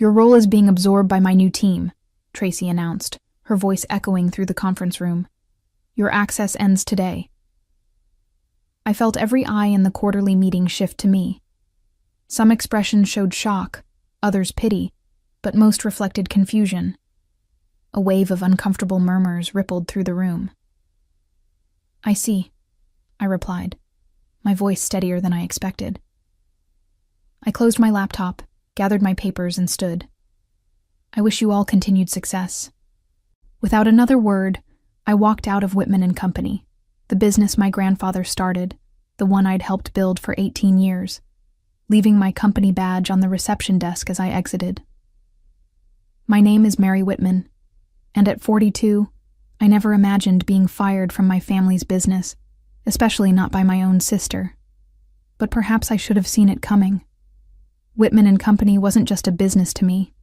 "Your role is being absorbed by my new team," Tracy announced, her voice echoing through the conference room. "Your access ends today." I felt every eye in the quarterly meeting shift to me. Some expressions showed shock, others pity, but most reflected confusion. A wave of uncomfortable murmurs rippled through the room. "I see," I replied, my voice steadier than I expected. I closed my laptop, gathered my papers, and stood. "I wish you all continued success." Without another word, I walked out of Whitman and Company, the business my grandfather started, the one I'd helped build for 18 years, leaving my company badge on the reception desk as I exited. My name is Mary Whitman, and at 42, I never imagined being fired from my family's business, especially not by my own sister. But perhaps I should have seen it coming. Whitman and Company wasn't just a business to me.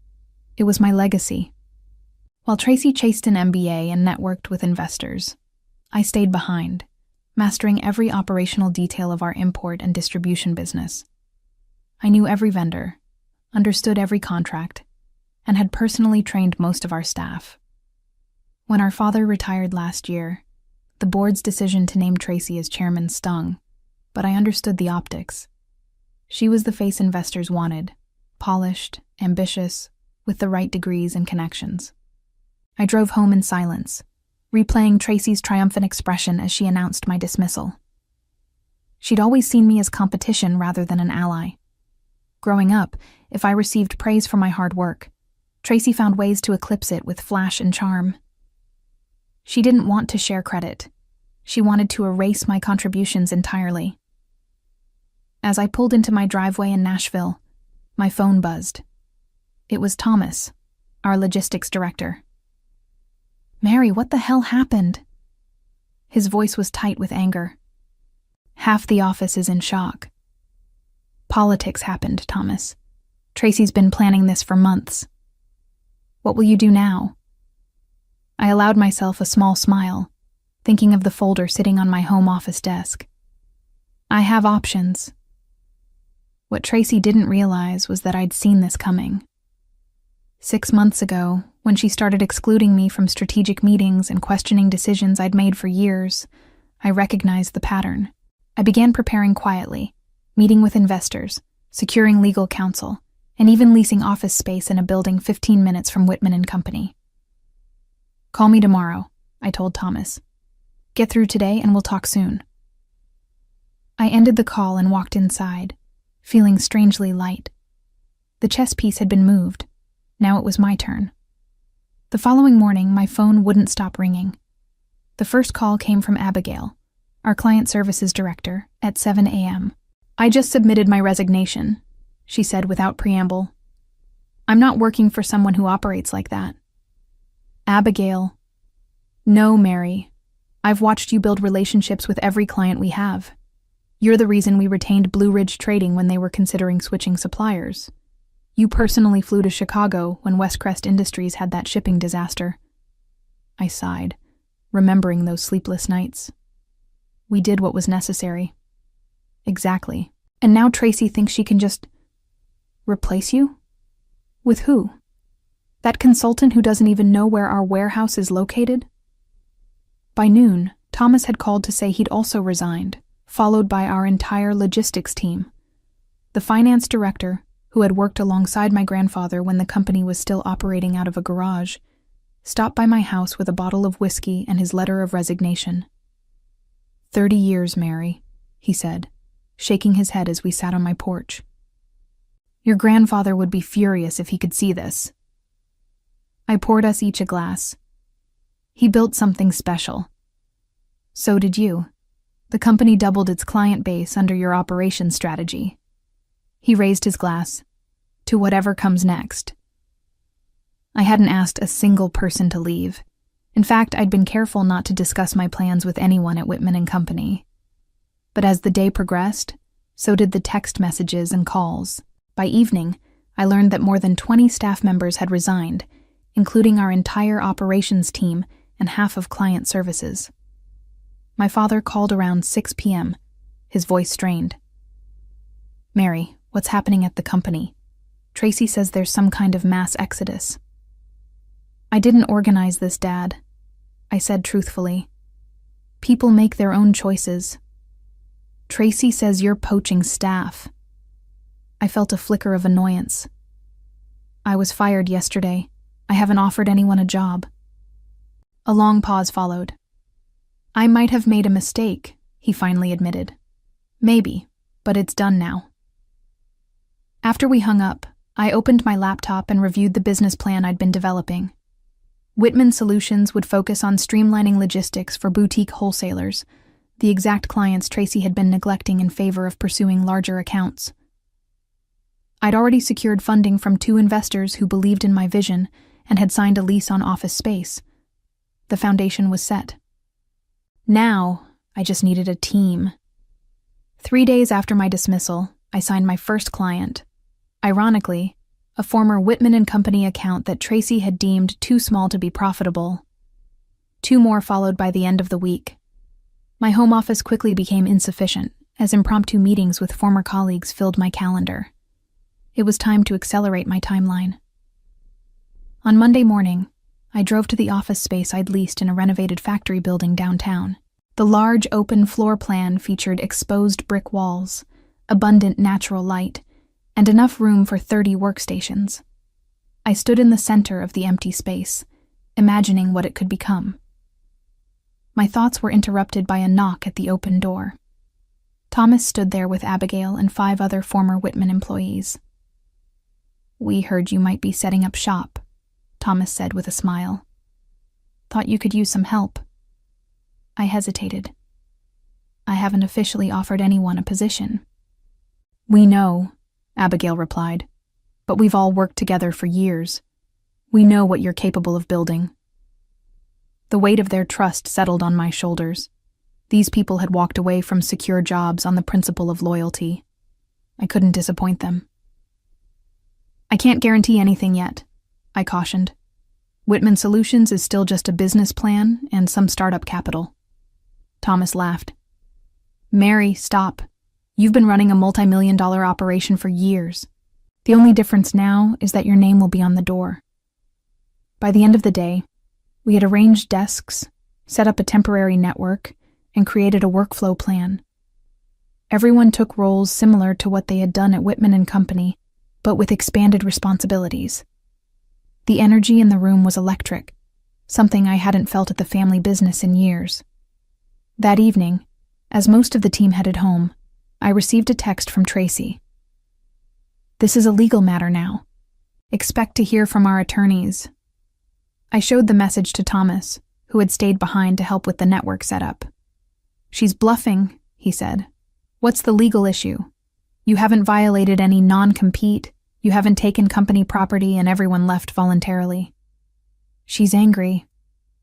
It was my legacy. While Tracy chased an MBA and networked with investors, I stayed behind, mastering every operational detail of our import and distribution business. I knew every vendor, understood every contract, and had personally trained most of our staff. When our father retired last year, the board's decision to name Tracy as chairman stung, but I understood the optics. She was the face investors wanted, polished, ambitious, with the right degrees and connections. I drove home in silence, replaying Tracy's triumphant expression as she announced my dismissal. She'd always seen me as competition rather than an ally. Growing up, if I received praise for my hard work, Tracy found ways to eclipse it with flash and charm. She didn't want to share credit. She wanted to erase my contributions entirely. As I pulled into my driveway in Nashville, my phone buzzed. It was Thomas, our logistics director. "Mary, what the hell happened?" His voice was tight with anger. "Half the office is in shock." "Politics happened, Thomas. Tracy's been planning this for months. What will you do now?" I allowed myself a small smile, thinking of the folder sitting on my home office desk. I have options. What Tracy didn't realize was that I'd seen this coming. 6 months ago, when she started excluding me from strategic meetings and questioning decisions I'd made for years, I recognized the pattern. I began preparing quietly, meeting with investors, securing legal counsel, and even leasing office space in a building 15 minutes from Whitman and Company. "Call me tomorrow," I told Thomas. "Get through today and we'll talk soon." I ended the call and walked inside, feeling strangely light. The chess piece had been moved. Now it was my turn. The following morning, my phone wouldn't stop ringing. The first call came from Abigail, our client services director, at 7 a.m. "I just submitted my resignation," she said without preamble. "I'm not working for someone who operates like that." "Abigail." "No, Mary. I've watched you build relationships with every client we have. You're the reason we retained Blue Ridge Trading when they were considering switching suppliers. You personally flew to Chicago when Westcrest Industries had that shipping disaster." I sighed, remembering those sleepless nights. "We did what was necessary." "Exactly. And now Tracy thinks she can just replace you? With who? That consultant who doesn't even know where our warehouse is located?" By noon, Thomas had called to say he'd also resigned, followed by our entire logistics team. The finance director, who had worked alongside my grandfather when the company was still operating out of a garage, stopped by my house with a bottle of whiskey and his letter of resignation. 30 years, Mary," he said, shaking his head as we sat on my porch. "Your grandfather would be furious if he could see this." I poured us each a glass. "He built something special. So did you. The company doubled its client base under your operations strategy." He raised his glass. "To whatever comes next." I hadn't asked a single person to leave. In fact, I'd been careful not to discuss my plans with anyone at Whitman and Company. But as the day progressed, so did the text messages and calls. By evening, I learned that more than 20 staff members had resigned, including our entire operations team and half of client services. My father called around 6 p.m., his voice strained. "Mary, what's happening at the company? Tracy says there's some kind of mass exodus. I didn't organize this, Dad, I said truthfully. People make their own choices. Tracy says you're poaching staff. I felt a flicker of annoyance. I was fired yesterday. I haven't offered anyone a job. A long pause followed. I might have made a mistake, he finally admitted. Maybe, but it's done now. After we hung up, I opened my laptop and reviewed the business plan I'd been developing. Whitman Solutions would focus on streamlining logistics for boutique wholesalers, the exact clients Tracy had been neglecting in favor of pursuing larger accounts. I'd already secured funding from 2 investors who believed in my vision and had signed a lease on office space. The foundation was set. Now, I just needed a team. 3 days after my dismissal, I signed my first client. Ironically, a former Whitman & Company account that Tracy had deemed too small to be profitable. 2 more followed by the end of the week. My home office quickly became insufficient, as impromptu meetings with former colleagues filled my calendar. It was time to accelerate my timeline. On Monday morning, I drove to the office space I'd leased in a renovated factory building downtown. The large open floor plan featured exposed brick walls, abundant natural light, and enough room for 30 workstations. I stood in the center of the empty space, imagining what it could become. My thoughts were interrupted by a knock at the open door. Thomas stood there with Abigail and 5 other former Whitman employees. "We heard you might be setting up shop," Thomas said with a smile. "Thought you could use some help." I hesitated. "I haven't officially offered anyone a position." "We know," Abigail replied, "but we've all worked together for years. We know what you're capable of building." The weight of their trust settled on my shoulders. These people had walked away from secure jobs on the principle of loyalty. I couldn't disappoint them. "I can't guarantee anything yet," I cautioned. "Whitman Solutions is still just a business plan and some startup capital." Thomas laughed. "Mary, stop. You've been running a multi-million-dollar operation for years. The only difference now is that your name will be on the door." By the end of the day, we had arranged desks, set up a temporary network, and created a workflow plan. Everyone took roles similar to what they had done at Whitman & Company, but with expanded responsibilities. The energy in the room was electric, something I hadn't felt at the family business in years. That evening, as most of the team headed home, I received a text from Tracy. "This is a legal matter now. Expect to hear from our attorneys." I showed the message to Thomas, who had stayed behind to help with the network setup. "She's bluffing," he said. "What's the legal issue? You haven't violated any non-compete, you haven't taken company property, and everyone left voluntarily." "She's angry.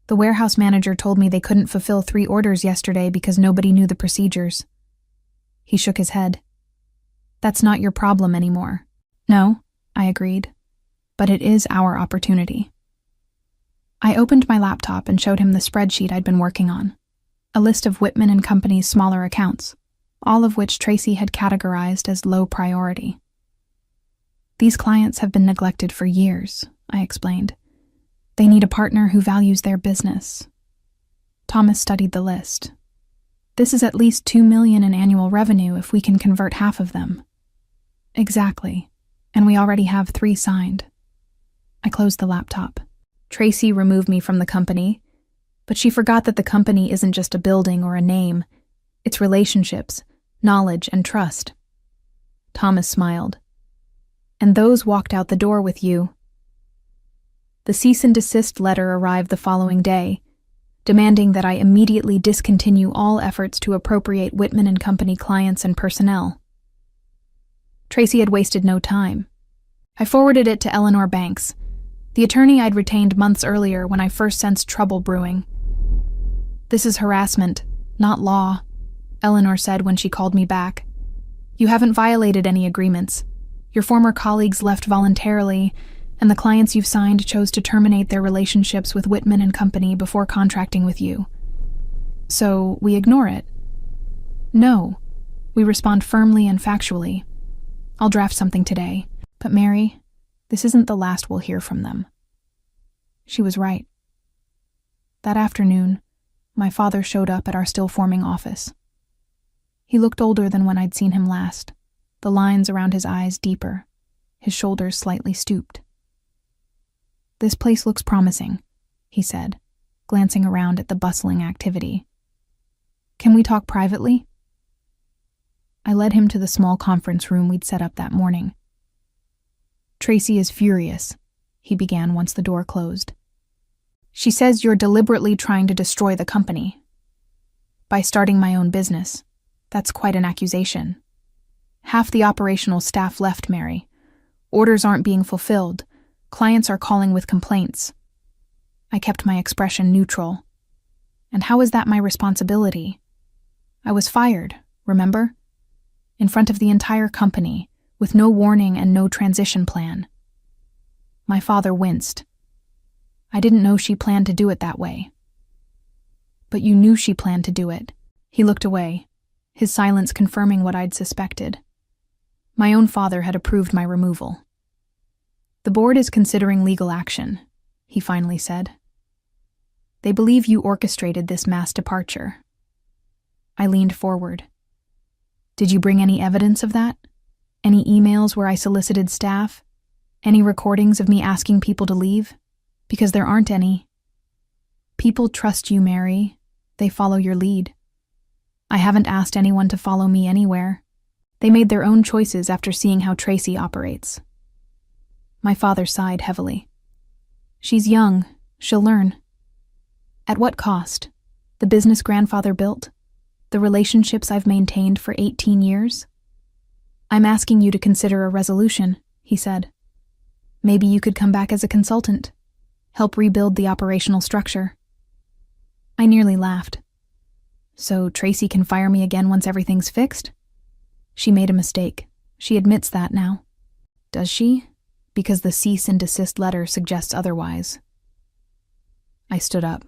The warehouse manager told me they couldn't fulfill 3 orders yesterday because nobody knew the procedures." He shook his head. "That's not your problem anymore." "No," I agreed, "but it is our opportunity." I opened my laptop and showed him the spreadsheet I'd been working on, a list of Whitman & Company's smaller accounts, all of which Tracy had categorized as low priority. "These clients have been neglected for years," I explained. "They need a partner who values their business." Thomas studied the list. "This is at least $2 million in annual revenue if we can convert half of them." "Exactly, and we already have 3 signed." I closed the laptop. Tracy removed me from the company, but she forgot that the company isn't just a building or a name. It's relationships, knowledge, and trust. Thomas smiled. "And those walked out the door with you." The cease and desist letter arrived the following day, demanding that I immediately discontinue all efforts to appropriate Whitman & Company clients and personnel. Tracy had wasted no time. I forwarded it to Eleanor Banks, the attorney I'd retained months earlier when I first sensed trouble brewing. "This is harassment, not law," Eleanor said when she called me back. "You haven't violated any agreements. Your former colleagues left voluntarily, and the clients you've signed chose to terminate their relationships with Whitman & Company before contracting with you. So we ignore it?" "No. We respond firmly and factually. I'll draft something today. But Mary, This isn't the last we'll hear from them. She was right. That afternoon, my father showed up at our still-forming office. He looked older than when I'd seen him last, the lines around his eyes deeper, his shoulders slightly stooped. "This place looks promising," he said, glancing around at the bustling activity. "Can we talk privately?" I led him to the small conference room we'd set up that morning. "Tracy is furious," he began once the door closed. "She says you're deliberately trying to destroy the company. By starting my own business. That's quite an accusation. Half the operational staff left, Mary. Orders aren't being fulfilled. Clients are calling with complaints." I kept my expression neutral. "And how is that my responsibility? I was fired, remember? In front of the entire company, with no warning and no transition plan." My father winced. "I didn't know she planned to do it that way." "But you knew she planned to do it." He looked away, his silence confirming what I'd suspected. My own father had approved my removal. "The board is considering legal action," he finally said. "They believe you orchestrated this mass departure." I leaned forward. "Did you bring any evidence of that? Any emails where I solicited staff? Any recordings of me asking people to leave? Because there aren't any. People trust you, Mary. They follow your lead. I haven't asked anyone to follow me anywhere. They made their own choices after seeing how Tracy operates." My father sighed heavily. "She's young. She'll learn." "At what cost? The business grandfather built? The relationships I've maintained for 18 years? "I'm asking you to consider a resolution," he said. "Maybe you could come back as a consultant, help rebuild the operational structure." I nearly laughed. "So Tracy can fire me again once everything's fixed?" "She made a mistake. She admits that now." "Does she? Because the cease and desist letter suggests otherwise." I stood up.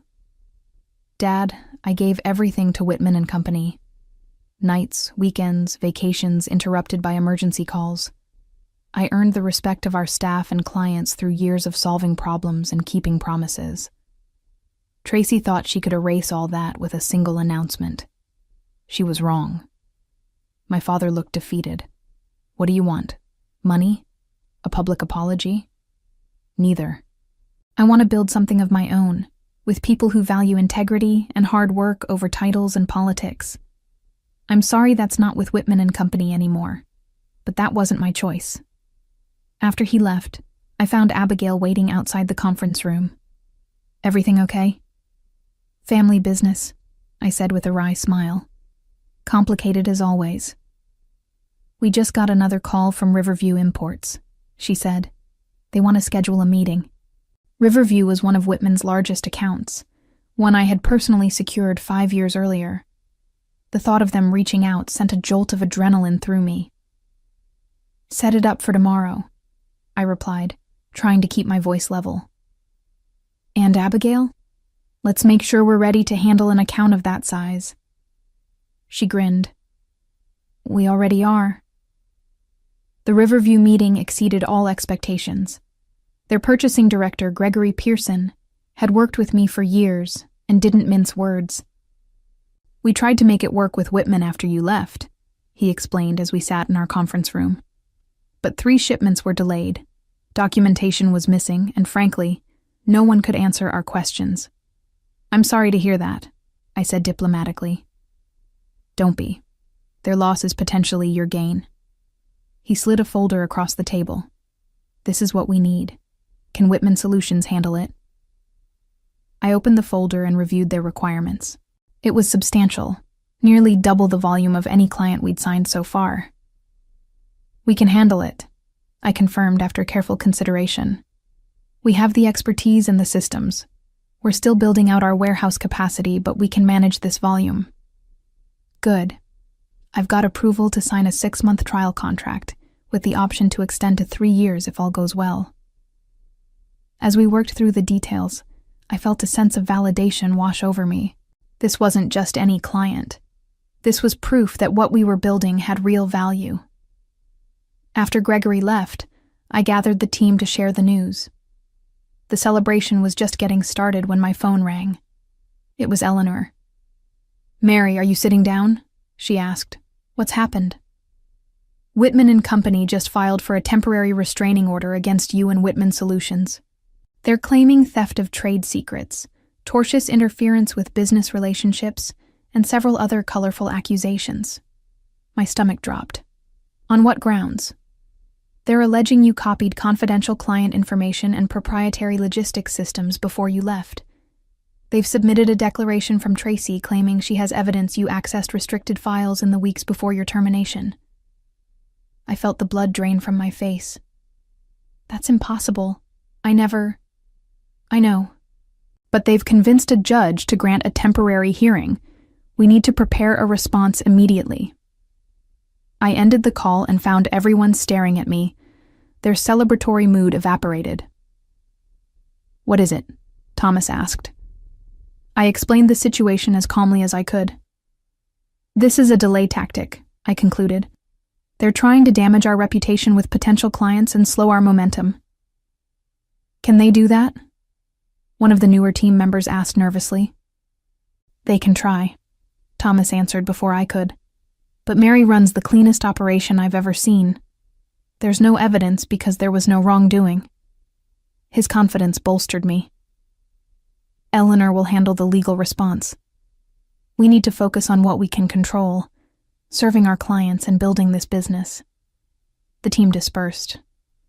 "Dad, I gave everything to Whitman and Company. Nights, weekends, vacations interrupted by emergency calls. I earned the respect of our staff and clients through years of solving problems and keeping promises. Tracy thought she could erase all that with a single announcement. She was wrong." My father looked defeated. "What do you want? Money? A public apology?" "Neither. I want to build something of my own, with people who value integrity and hard work over titles and politics. I'm sorry that's not with Whitman and Company anymore, but that wasn't my choice." After he left, I found Abigail waiting outside the conference room. "Everything okay?" "Family business," I said with a wry smile. "Complicated as always." "We just got another call from Riverview Imports," she said. "They want to schedule a meeting." Riverview was one of Whitman's largest accounts, one I had personally secured 5 years earlier. The thought of them reaching out sent a jolt of adrenaline through me. "Set it up for tomorrow," I replied, trying to keep my voice level. "And Abigail? Let's make sure we're ready to handle an account of that size." She grinned. "We already are." The Riverview meeting exceeded all expectations. Their purchasing director, Gregory Pearson, had worked with me for years and didn't mince words. "We tried to make it work with Whitman after you left," he explained as we sat in our conference room. "But 3 shipments were delayed. Documentation was missing, and frankly, no one could answer our questions. I'm sorry to hear that," I said diplomatically. "Don't be. Their loss is potentially your gain." He slid a folder across the table. "This is what we need. Can Whitman Solutions handle it?" I opened the folder and reviewed their requirements. It was substantial, nearly double the volume of any client we'd signed so far. "We can handle it," I confirmed after careful consideration. "We have the expertise and the systems. We're still building out our warehouse capacity, but we can manage this volume." "Good. I've got approval to sign a 6-month trial contract, with the option to extend to 3 years if all goes well." As we worked through the details, I felt a sense of validation wash over me. This wasn't just any client. This was proof that what we were building had real value. After Gregory left, I gathered the team to share the news. The celebration was just getting started when my phone rang. It was Eleanor. "Mary, are you sitting down?" she asked. "What's happened?" "Whitman and Company just filed for a temporary restraining order against you and Whitman Solutions. They're claiming theft of trade secrets, tortious interference with business relationships, and several other colorful accusations." My stomach dropped. "On what grounds?" "They're alleging you copied confidential client information and proprietary logistics systems before you left. They've submitted a declaration from Tracy claiming she has evidence you accessed restricted files in the weeks before your termination." I felt the blood drain from my face. "That's impossible. I know. But they've convinced a judge to grant a temporary hearing. We need to prepare a response immediately." I ended the call and found everyone staring at me. Their celebratory mood evaporated. "What is it?" Thomas asked. I explained the situation as calmly as I could. "This is a delay tactic," I concluded. "They're trying to damage our reputation with potential clients and slow our momentum." "Can they do that?" one of the newer team members asked nervously. "They can try," Thomas answered before I could. "But Mary runs the cleanest operation I've ever seen. There's no evidence because there was no wrongdoing." His confidence bolstered me. "Eleanor will handle the legal response. We need to focus on what we can control, serving our clients and building this business." The team dispersed,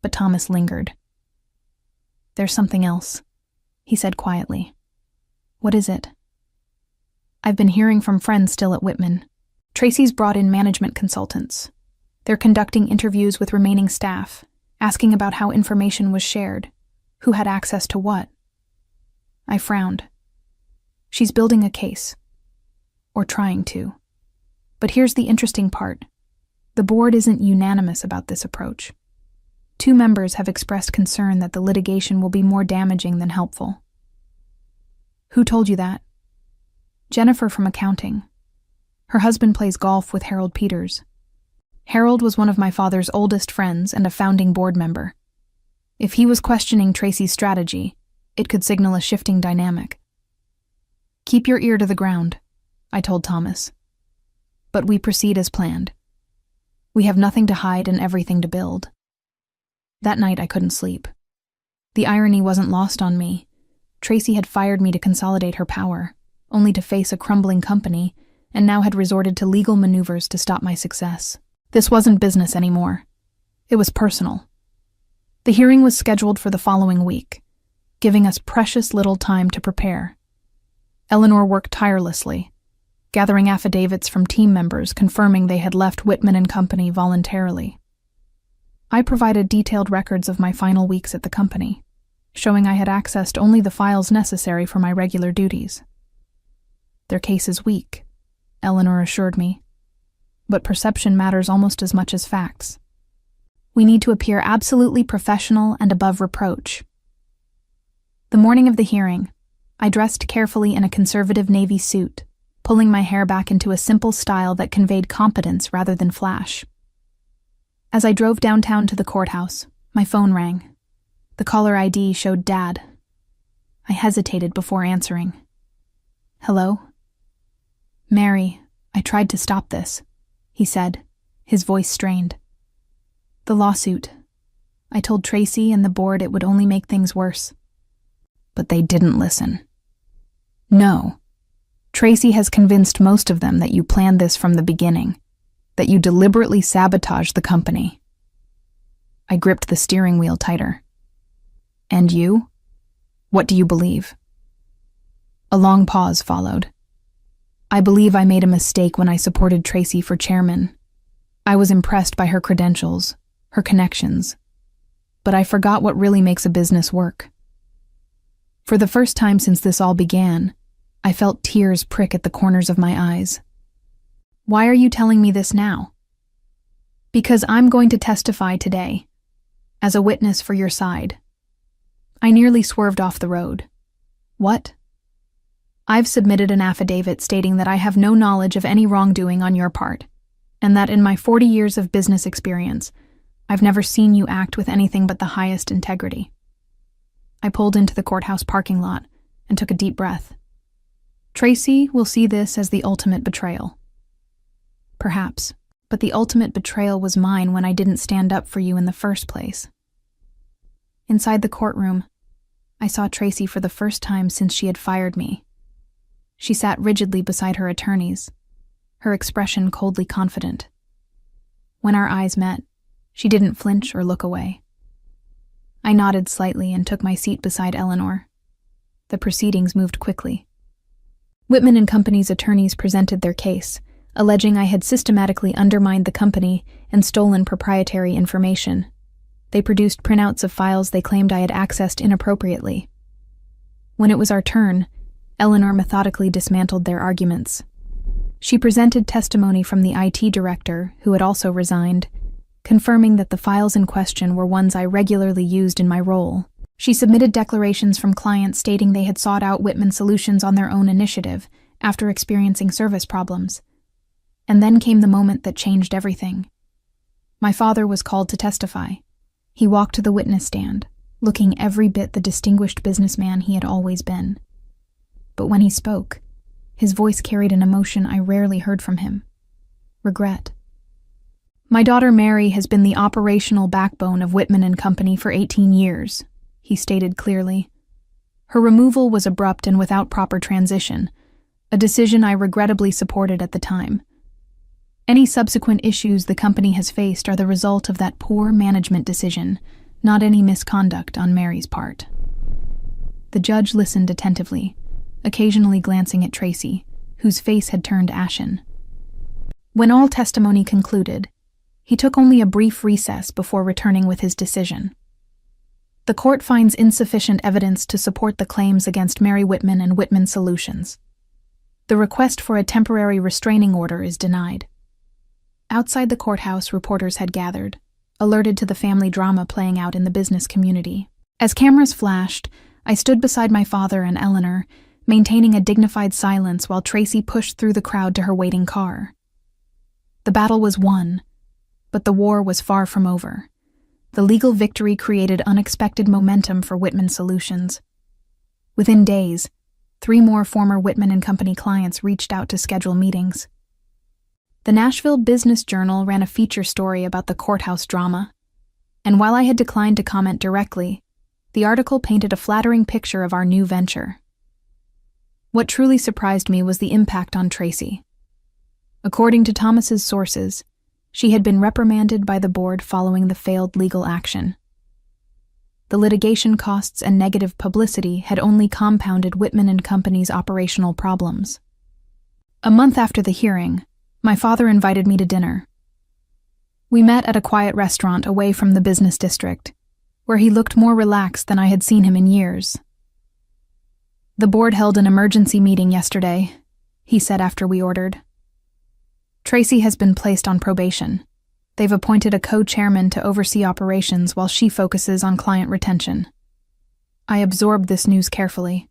but Thomas lingered. "There's something else," he said quietly. "What is it?" "I've been hearing from friends still at Whitman. Tracy's brought in management consultants. They're conducting interviews with remaining staff, asking about how information was shared, who had access to what." I frowned. "She's building a case. Or trying to. But here's the interesting part. The board isn't unanimous about this approach. 2 members have expressed concern that the litigation will be more damaging than helpful." "Who told you that?" "Jennifer from accounting. Her husband plays golf with Harold Peters. Harold was one of my father's oldest friends and a founding board member. If he was questioning Tracy's strategy, it could signal a shifting dynamic." "Keep your ear to the ground," I told Thomas. "But we proceed as planned. We have nothing to hide and everything to build." That night I couldn't sleep. The irony wasn't lost on me. Tracy had fired me to consolidate her power, only to face a crumbling company, and now had resorted to legal maneuvers to stop my success. This wasn't business anymore. It was personal. The hearing was scheduled for the following week, giving us precious little time to prepare. Eleanor worked tirelessly, gathering affidavits from team members confirming they had left Whitman and Company voluntarily. I provided detailed records of my final weeks at the company, showing I had accessed only the files necessary for my regular duties. "Their case is weak," Eleanor assured me, "but perception matters almost as much as facts. We need to appear absolutely professional and above reproach." The morning of the hearing, I dressed carefully in a conservative navy suit, pulling my hair back into a simple style that conveyed competence rather than flash. As I drove downtown to the courthouse, my phone rang. The caller ID showed Dad. I hesitated before answering. "Hello?" "Mary, I tried to stop this," he said, his voice strained. "The lawsuit. I told Tracy and the board it would only make things worse. But they didn't listen. No. Tracy has convinced most of them that you planned this from the beginning, that you deliberately sabotaged the company." I gripped the steering wheel tighter. "And you? What do you believe?" A long pause followed. "I believe I made a mistake when I supported Tracy for chairman. I was impressed by her credentials, her connections. But I forgot what really makes a business work." For the first time since this all began, I felt tears prick at the corners of my eyes. "Why are you telling me this now?" "Because I'm going to testify today, as a witness for your side." I nearly swerved off the road. "What?" "I've submitted an affidavit stating that I have no knowledge of any wrongdoing on your part, and that in my 40 years of business experience, I've never seen you act with anything but the highest integrity." I pulled into the courthouse parking lot and took a deep breath. "Tracy will see this as the ultimate betrayal." "Perhaps, but the ultimate betrayal was mine when I didn't stand up for you in the first place." Inside the courtroom, I saw Tracy for the first time since she had fired me. She sat rigidly beside her attorneys, her expression coldly confident. When our eyes met, she didn't flinch or look away. I nodded slightly and took my seat beside Eleanor. The proceedings moved quickly. Whitman and Company's attorneys presented their case, alleging I had systematically undermined the company and stolen proprietary information. They produced printouts of files they claimed I had accessed inappropriately. When it was our turn, Eleanor methodically dismantled their arguments. She presented testimony from the IT director, who had also resigned, confirming that the files in question were ones I regularly used in my role. She submitted declarations from clients stating they had sought out Whitman Solutions on their own initiative after experiencing service problems. And then came the moment that changed everything. My father was called to testify. He walked to the witness stand, looking every bit the distinguished businessman he had always been. But when he spoke, his voice carried an emotion I rarely heard from him: regret. "My daughter Mary has been the operational backbone of Whitman and Company for 18 years, he stated clearly. Her removal was abrupt and without proper transition, a decision I regrettably supported at the time. Any subsequent issues the company has faced are the result of that poor management decision, not any misconduct on Mary's part." The judge listened attentively, occasionally glancing at Tracy, whose face had turned ashen. When all testimony concluded, he took only a brief recess before returning with his decision. "The court finds insufficient evidence to support the claims against Mary Whitman and Whitman Solutions. The request for a temporary restraining order is denied." Outside the courthouse, reporters had gathered, alerted to the family drama playing out in the business community. As cameras flashed, I stood beside my father and Eleanor, maintaining a dignified silence while Tracy pushed through the crowd to her waiting car. The battle was won, but the war was far from over. The legal victory created unexpected momentum for Whitman Solutions. Within days, 3 more former Whitman and Company clients reached out to schedule meetings. The Nashville Business Journal ran a feature story about the courthouse drama, and while I had declined to comment directly, the article painted a flattering picture of our new venture. What truly surprised me was the impact on Tracy. According to Thomas's sources, she had been reprimanded by the board following the failed legal action. The litigation costs and negative publicity had only compounded Whitman and Company's operational problems. A month after the hearing, my father invited me to dinner. We met at a quiet restaurant away from the business district, where he looked more relaxed than I had seen him in years. "The board held an emergency meeting yesterday," he said after we ordered. "Tracy has been placed on probation. They've appointed a co-chairman to oversee operations while she focuses on client retention." I absorbed this news carefully.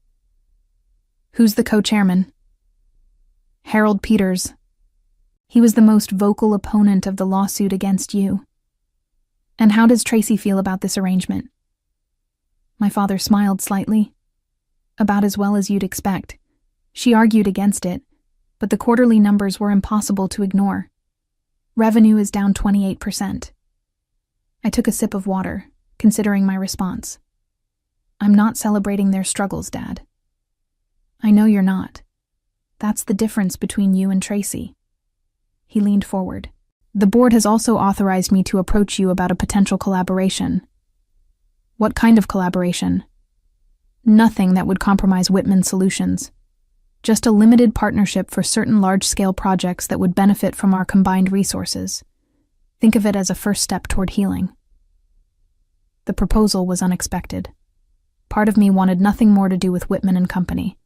"Who's the co-chairman?" "Harold Peters. He was the most vocal opponent of the lawsuit against you." "And how does Tracy feel about this arrangement?" My father smiled slightly. "About as well as you'd expect. She argued against it, but the quarterly numbers were impossible to ignore. Revenue is down 28%. I took a sip of water, considering my response. "I'm not celebrating their struggles, Dad." "I know you're not. That's the difference between you and Tracy." He leaned forward. "The board has also authorized me to approach you about a potential collaboration." "What kind of collaboration?" "Nothing that would compromise Whitman Solutions. Just a limited partnership for certain large-scale projects that would benefit from our combined resources. Think of it as a first step toward healing." The proposal was unexpected. Part of me wanted nothing more to do with Whitman and Company,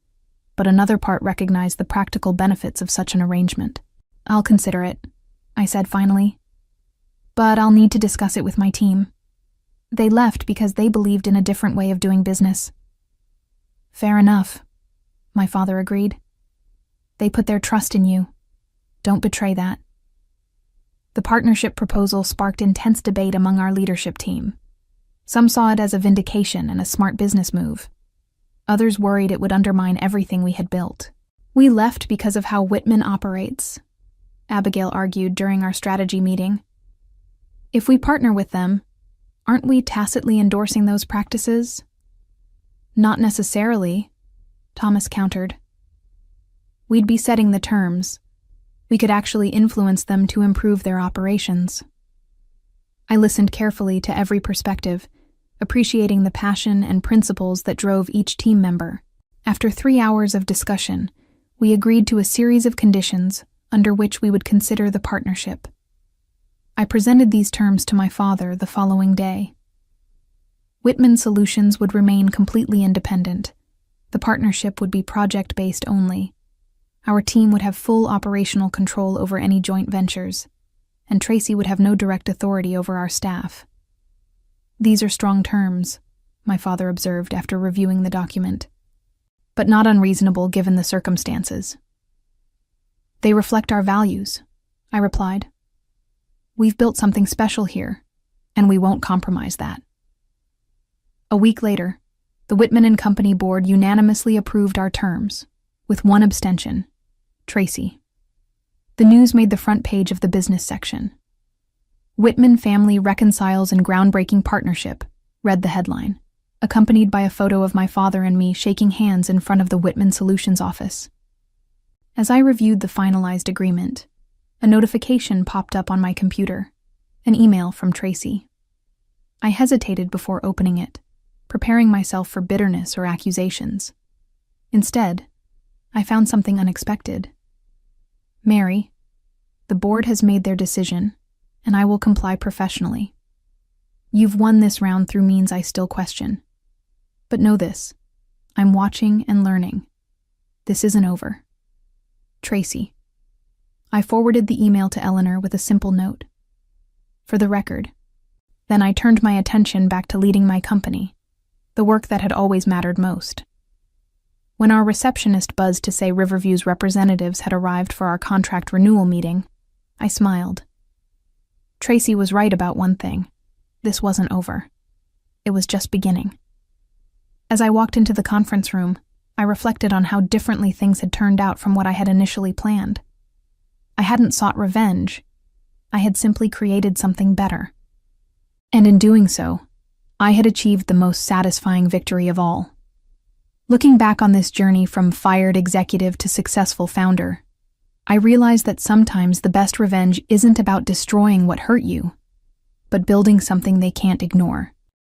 but another part recognized the practical benefits of such an arrangement. "I'll consider it," I said finally. "But I'll need to discuss it with my team. They left because they believed in a different way of doing business." "Fair enough," my father agreed. "They put their trust in you. Don't betray that." The partnership proposal sparked intense debate among our leadership team. Some saw it as a vindication and a smart business move. Others worried it would undermine everything we had built. "We left because of how Whitman operates," Abigail argued during our strategy meeting. "If we partner with them, aren't we tacitly endorsing those practices?" "Not necessarily," Thomas countered. "We'd be setting the terms. We could actually influence them to improve their operations." I listened carefully to every perspective, appreciating the passion and principles that drove each team member. After 3 hours of discussion, we agreed to a series of conditions under which we would consider the partnership. I presented these terms to my father the following day. Whitman Solutions would remain completely independent. The partnership would be project-based only. Our team would have full operational control over any joint ventures, and Tracy would have no direct authority over our staff. "These are strong terms," my father observed after reviewing the document, "but not unreasonable given the circumstances." "They reflect our values," I replied. "We've built something special here, and we won't compromise that." A week later, the Whitman and Company board unanimously approved our terms, with one abstention: Tracy. The news made the front page of the business section. "Whitman Family Reconciles in Groundbreaking Partnership," read the headline, accompanied by a photo of my father and me shaking hands in front of the Whitman Solutions office. As I reviewed the finalized agreement, a notification popped up on my computer, an email from Tracy. I hesitated before opening it, preparing myself for bitterness or accusations. Instead, I found something unexpected. "Mary, the board has made their decision, and I will comply professionally. You've won this round through means I still question. But know this, I'm watching and learning. This isn't over. Tracy." I forwarded the email to Eleanor with a simple note. "For the record." Then I turned my attention back to leading my company, the work that had always mattered most. When our receptionist buzzed to say Riverview's representatives had arrived for our contract renewal meeting, I smiled. Tracy was right about one thing. This wasn't over. It was just beginning. As I walked into the conference room, I reflected on how differently things had turned out from what I had initially planned. I hadn't sought revenge. I had simply created something better. And in doing so, I had achieved the most satisfying victory of all. Looking back on this journey from fired executive to successful founder, I realized that sometimes the best revenge isn't about destroying what hurt you, but building something they can't ignore.